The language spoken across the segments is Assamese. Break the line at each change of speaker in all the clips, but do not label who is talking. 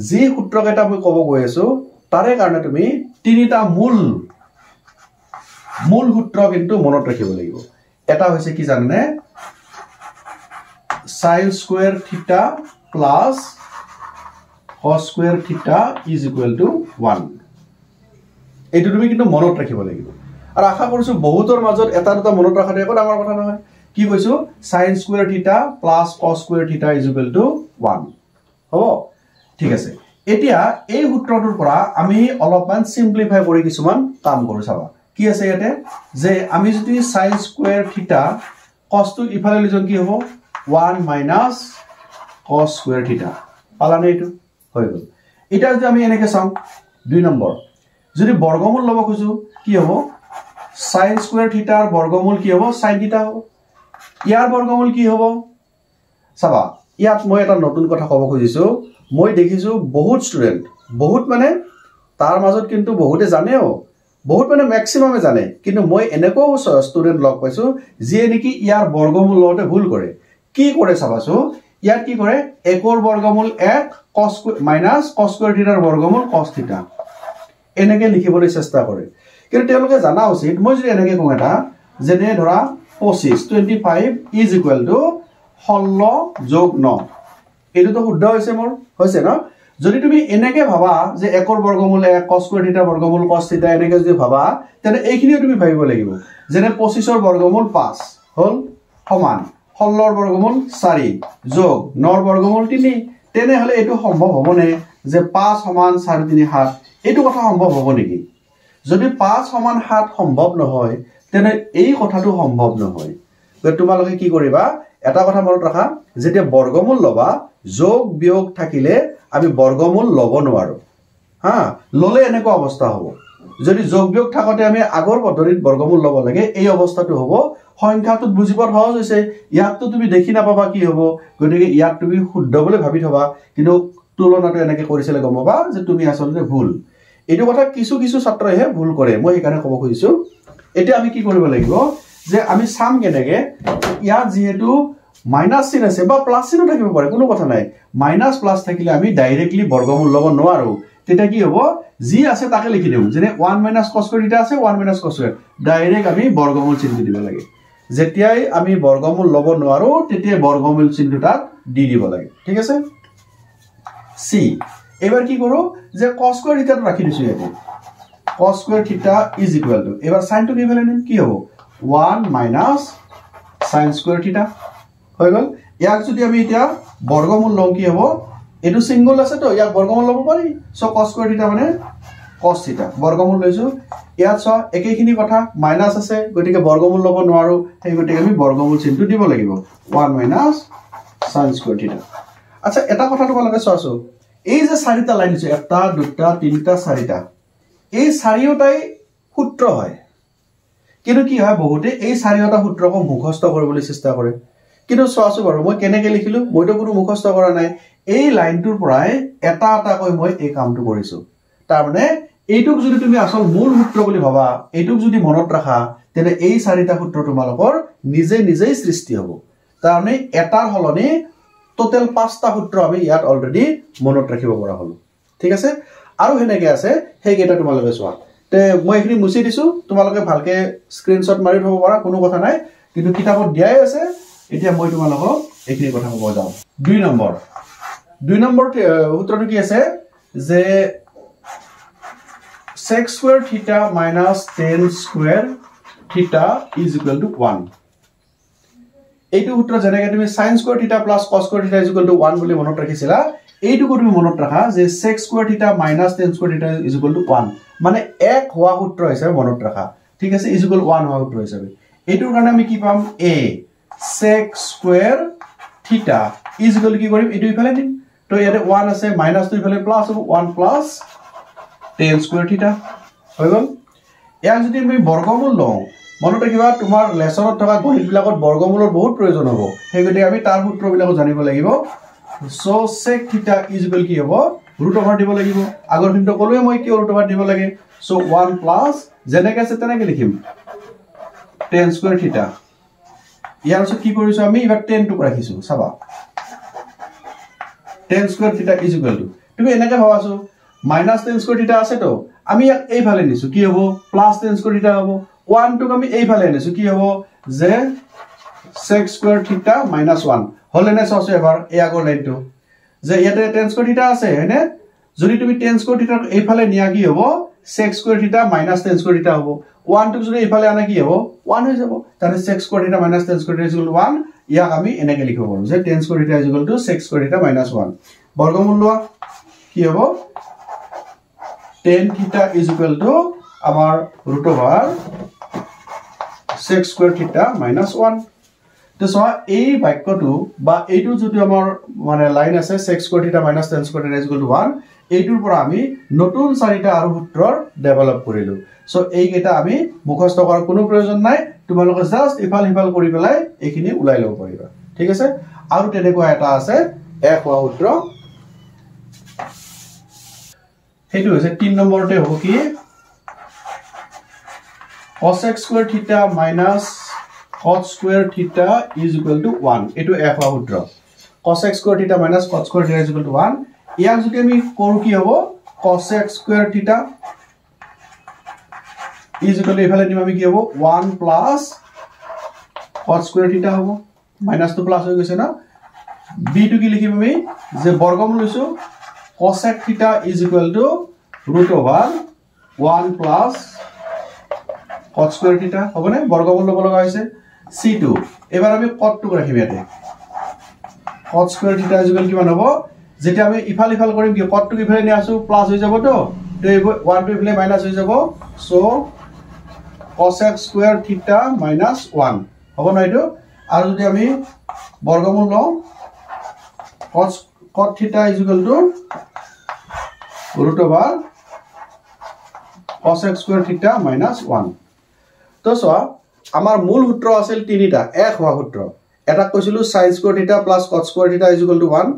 যি সূত্ৰকেইটা মই ক'ব গৈ আছো তাৰে কাৰণে তুমি তিনিটা মূল সূত্ৰ কিন্তু মনত ৰাখিব লাগিব এটা হৈছে কি জানে sin square theta plus cos square theta is equal to 1 এইটো তুমি কিন্তু মনত ৰাখিব লাগিব আৰু আশা কৰিছো বহুতৰ মাজত এটা দুটা মনত ৰাখাটো একো ডাঙৰ কথা নহয় কি কৈছো sin square theta plus cos square theta is equal to 1 হ'ব ঠিক আছে এতিয়া এই সূত্ৰটোৰ পৰা আমি অলপমান সিম্পলিফাই কৰি কিছুমান কাম কৰো চাবা কি আছে ইয়াতে যে আমি যদি sin square theta cos টো ইফালে লিজন কি হ'ব 1 minus cos square theta পালানে এইটো হৈ গল এটা যদি আমি এনেকে চাও 2 নম্বৰ যদি বৰ্গমূল লব খুজু কি হ'ব sin square theta ৰ বৰ্গমূল কি হ'ব sin theta হ'ব ইয়াৰ বৰ্গমূল কি হ'ব চাবা ইয়াত মই এটা নতুন কথা ক'ব খুজিছো মই দেখিছো বহুত ষ্টুডেন্ট বহুত মানে তাৰ মাজত কিন্তু বহুতে জানেও বহুত মানে ম্যাক্সিমামে জানে কিন্তু মই এনেকো ষ্টুডেন্ট লগ পাইছো যিয়ে নেকি ইয়াৰ বৰ্গমূল লওতে ভুল কৰে কি কৰে চাবাছো ইয়াত কি কৰে 1 ৰ বৰ্গমূল 1 cos minus cos square theta ৰ বৰ্গমূল cos theta এনেকে লিখিবলৈ চেষ্টা কৰে কিন্তু তেওঁলোকে জানা উচিত মই যদি এনেকে কওঁ এটা যেনে ধৰা 25 is equal to 16 যোগ 9 এটো তো শুদ্ধ হৈছে মোৰ হৈছে না যদি তুমি এনেকে ভাবা যে 1 ৰ বৰ্গমূল 1 cos square theta বৰ্গমূল cos theta এনেকে যদি ভাবা তেনে এইখিনিও তুমি ভাবিব লাগিব যেনে 25 ৰ বৰ্গমূল 5 হল সমান 16 ৰ বৰ্গমূল 4 যোগ 9 ৰ বৰ্গমূল 3 তেনে হলে এটো সম্ভৱ হবনে যে 5 সমান 4 3 7 এটো কথা সম্ভৱ হ'ব নেকি যদি 5 সমান 7 সম্ভৱ নহয় তেনে এই কথাটো সম্ভৱ নহয় গৈ তোমালোকে কি কৰিবা এটা কথা মনত ৰাখা যেতিয়া বৰ্গমূল লবা যোগ বিয়োগ থাকিলে আমি বৰ্গমূল লব নোৱাৰো হা ললে এনেকো অৱস্থা হ'ব যদি যোগ বিয়োগ থাকতে আমি আগৰ পদ্ধতিত বৰ্গমূল লব লাগে এই অৱস্থাটো হ'ব সংখ্যাটো বুজিবৰ সহজ হৈছে ইয়াতটো তুমি দেখি নাপাবা কি হ'ব গতিকে ইয়াত তুমি শুদ্ধ বুলি ভাবি থবা কিন্তু তুলনাটো এনেকে কৰিছিলে গমবা যে তুমি আসলে ভুল এটো কথা কিছু ছাত্ৰহে ভুল কৰে মই এখানে ক'ব খুজিছো এটা আমি কি কৰিব লাগিব যে আমি সাম কেনেকে ইয়াত যেহেতু মাইনাস চিন আছে বা প্লাস চিনো থাকিব পাৰে কোনো কথা নাই মাইনাস প্লাস থাকিলে আমি ডাইৰেক্টলি বৰ্গমূল লব নোৱাৰো তেটা কি হ'ব জি আছে তাকে লিখি দিও যেনে 1 minus cos square theta আছে 1 minus cos square ডাইৰেক্ট আমি বৰ্গমূল চিহ্ন দিব লাগে যেতিয়াই আমি বৰ্গমূল লব নোৱাৰো তেতিয়া বৰ্গমূল চিহ্ন তাত দি দিব লাগে ঠিক আছে সি এবাৰ কি কৰো যে cos square theta ৰাখি দিছো ইয়াতে cos square theta is equal to এবাৰ sin টো কি ভ্যালু নিম কি হ'ব 1 minus sin square theta হৈ গল ইয়াক যদি আমি এতিয়া বৰ্গমূল লওঁ কি হ'ব এটো সিঙ্গল আছে তো ইয়াক বৰ্গমূল লব পাৰি সো cos square theta মানে cos theta বৰ্গমূল লৈছো ইয়াত চ একেখিনি কথা মাইনাস আছে গটিকে বৰ্গমূল লব নোৱাৰো সেই গটিকে আমি বৰ্গমূল চিহ্নটো দিব লাগিব 1 minus sin square theta আচ্ছা এটা কথা তোমালোকে চাওছো এই যে চাৰিটা লাইন আছে এটা দুটা তিনটা চাৰিটা এই চাৰিওটাই সূত্ৰ হয় কিন্তু কি হয় বহুতে এই চাৰিওটা সূত্ৰক মুখস্থ কৰিবলৈ চেষ্টা কৰে কিন্তু চাওছো বাৰু মই কেনেকে লিখিলো মইতো কোনো মুখস্থ কৰা নাই এই লাইনটোৰ পৰাই এটা এটা কৈ মই এই কামটো কৰিছো তাৰ মানে এইটুক যদি তুমি আসল মূল সূত্ৰ বুলি ভাবা এইটুক যদি মনত ৰাখা তেনে এই চাৰিটা সূত্ৰ তোমালোকৰ নিজেই সৃষ্টি হ'ব তাৰ মানে এটাৰ হলনি টোটাল 5টা সূত্ৰ আমি ইয়াত অলৰেডি মনত ৰাখিব পৰা হলো ঠিক আছে আৰু হেনেকে আছে হেই কেটা তোমালোকে চোৱা তে মই এখিনি মুছি দিছো তোমালোকে ভালকে স্ক্ৰিনশ্বট মাৰি থব পাৰা কোনো কথা নাই কিন্তু কিতাপত দিয়াই আছে এতিয়া মই তোমালোকক এখিনি কথা ক'ব যাও 2 নম্বৰ সূত্ৰটো কি আছে যে sec square theta minus tan square theta is equal to 1 এইটো সূত্ৰ যেনেকৈ তুমি sin square theta plus cos square theta is equal to 1 বুলি মনত ৰাখিছিলা এইটো তুমি মনত ৰাখা যে sec square theta minus tan square theta is equal to 1 মানে এক হোৱা সূত্ৰ হিচাপে মনত ৰাখা ঠিক আছে is equal to 1 হোৱা সূত্ৰ হিচাপে এইটোৰ কাৰণে আমি কি পাম a sec square theta is equal to কি কৰিম এইটো ইফালে দিম তো ইয়াতে 1 আছে মাইনাস তো ইফালে প্লাস হ'ব 1 plus tan square theta হৈ গল ইয়াক যদি আমি বৰ্গমূল লওঁ মনত ৰাখিবা তোমাৰ লেসনত থকা গণিত বিলাকত বৰ্গমূলৰ বহুত প্ৰয়োজন হ'ব হেগতে আমি তাৰ সূত্ৰ বিলাক জানিব লাগিব so sec theta is equal কি হ'ব root over দিব লাগিব আগৰ দিনটো কলোৱে মই কি root over দিব লাগে সো 1 plus যেনেকৈ আছে তেনেকৈ লিখিম tan square theta ইয়াৰ পিছত কি কৰিছো আমি এবাৰ tan টো ৰাখিছো চাবা tan square theta is equal to তুমি এনেকৈ ভাবাছো মাইনাছ টেন স্কোৱাৰ থিটা আছে তো আমি ইয়াক এইফালে নিছো কি হ'ব প্লাছ টেন স্কোৱাৰ থিটা হ'ব 1 টোক আমি এইফালে আনিছো কি হ'ব যে sec স্কোৱাৰ থিটা মাইনাছ 1 হলেনে চাওছো এবাৰ এই আগৰ লাইনটো যে ইয়াতে টেন স্কোৱাৰ থিটা আছে হয়নে যদি তুমি টেন স্কোৱাৰ থিটা এইফালে নিয়া কি হ'ব sec স্কোৱাৰ থিটা মাইনাছ টেন স্কোৱাৰ থিটা হ'ব 1 টোক যদি এইফালে আনা কি হ'ব 1 হৈ যাব তাৰে sec স্কোৱাৰ থিটা মাইনাছ টেন স্কোৱাৰ থিটা 1 ইয়াক আমি এনেকৈ লিখিব পাৰো যে টেন স্কোৱাৰ থিটা sec স্কোৱাৰ থিটা মাইনাছ 1 বৰ্গমূল লোৱা কি হ'ব tan theta is equal to our root over sec square theta minus 1 তো সো এই বাক্যটো বা এইটো যদি আমাৰ মানে লাইন আছে sec square theta minus tan square theta is equal to 1 এইটোৰ পৰা আমি নতুন চাৰিটা আৰু সূত্ৰৰ ডেভেলপ কৰিলো সো এই কেইটা আমি মুখস্থ কৰাৰ কোনো প্ৰয়োজন নাই তোমালোকে জাস্ট ইফাল হিফাল কৰি পেলাই এইখিনি উলাই লব পাৰিবা ঠিক আছে আৰু তেনেকুৱা এটা আছে এক হোৱা সূত্ৰ হেতু আছে 3 নম্বৰতে হ'ব কি cosec square theta minus cot square theta is equal to 1 এটো f হোৱা সূত্ৰ cosec square theta minus cot square theta is equal to 1 ইয়াক যদি আমি কৰো কি হ'ব cosec square theta is equal to এফালে নিম আমি কি হ'ব 1 plus cot square theta হ'ব মাইনাস তো প্লাস হৈ গৈছে না b টু কি লিখিম আমি যে বৰ্গমূল লৈছো cosec theta is equal to root over 1 plus cot square theta হবনে বর্গমূল লব লগা হৈছে c2 এবাৰ আমি cot টু ৰাখিম ইয়াতে cot square theta is equal কিমান হ'ব যেটা আমি ইফাল ইফাল কৰিম কি cot টু ইফালে নি আসু প্লাস হৈ যাব তো 1 টু ইফালে মাইনাস হৈ যাব so cosec square theta minus 1 হ'ব না এটো আৰু যদি আমি বৰ্গমূল লওঁ cot theta is equal to root over cosec square theta minus 1 তো সো আমাৰ মূল সূত্ৰ আছিল তিনিটা এক হোৱা সূত্ৰ এটা কৈছিলো sin square theta plus cot square theta is equal to 1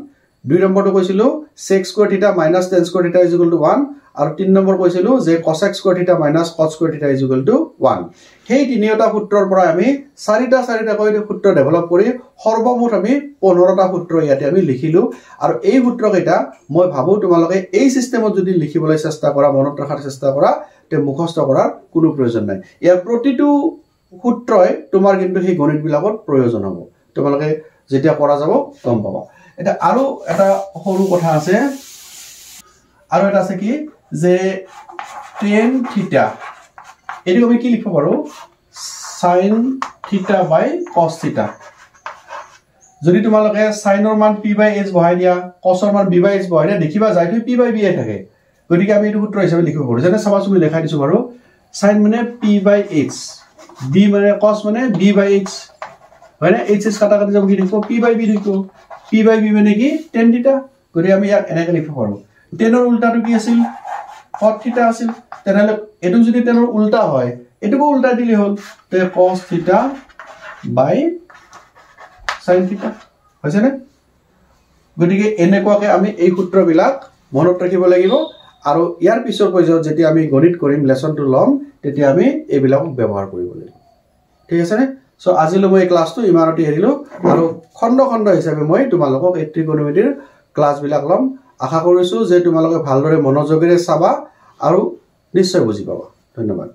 দুই নম্বৰটো কৈছিলো sec square theta minus tan square theta is equal to 1 আৰু তিন নম্বৰ কৈছিলো যে cosec square theta minus cot square theta is equal to 1 সেই তিনিটা সূত্ৰৰ পৰা আমি চাৰিটা কৈ সূত্ৰ ডেভেলপ কৰি সৰ্বমুঠ আমি 15টা সূত্ৰ ইয়াতে আমি লিখিলো আৰু এই সূত্ৰ কেইটা মই ভাবো তোমালোকে এই সিস্টেমত যদি লিখিবলৈ চেষ্টা কৰা মনত ৰাখাৰ চেষ্টা কৰা তে মুখস্থ কৰাৰ কোনো প্ৰয়োজন নাই ইয়াৰ প্ৰতিটো সূত্ৰই তোমাৰ কিন্তু সেই গণিত বিলাকত প্ৰয়োজন হ'ব তোমালোকে যেতিয়া কৰা যাব গম পাবা এটা আৰু এটা সৰু কথা আছে আৰু এটা আছে কি যে tan theta এটো আমি কি লিখিব পাৰো sin theta by cos theta যদি তোমালোকে sin ৰ মান p by h বহাই দিয়া cos ৰ মান b by h বহাই দিয়া দেখিবা যায় কি p by b থাকে গতিকে আমি এটো সূত্ৰ হিচাপে লিখিব পাৰো যেনে সমাজ আমি লেখা দিছো বাৰু sin মানে p by h b মানে cos মানে b by h মানে h s কাটা কাটি যাব কি লিখো p by b লিখো p by b মানে কি tan theta গৰি আমি ইয়াক এনেকৈ লিখিব পাৰো tan ৰ উল্টাটো কি আছিল cot theta আছিল তেনেহলে এটো যদি tan ৰ উল্টা হয় এটোকো উল্টা দিলে হল তে cos theta by sin theta হৈছে না গতিকে এনেকুৱাকে আমি এই সূত্ৰবিলাক মনত ৰাখিব লাগিব আৰু ইয়াৰ পিছৰ পৰ্যায়ত যেতিয়া আমি গণিত কৰিম লেসনটো লম তেতিয়া আমি এইবিলাক ব্যৱহাৰ কৰিব লাগিব ঠিক আছে নে সো আজিলৈ মই ক্লাছটো ইমানতে এৰিলো আৰু খণ্ড খণ্ড হিচাপে মই তোমালোকক এই ত্ৰিকোণমিতিৰ ক্লাছ বিলাক লম আশা কৰিছো যে তোমালোকে ভালদৰে মনোযোগেৰে চাবা আৰু নিশ্চয় বুজি পাবা ধন্যবাদ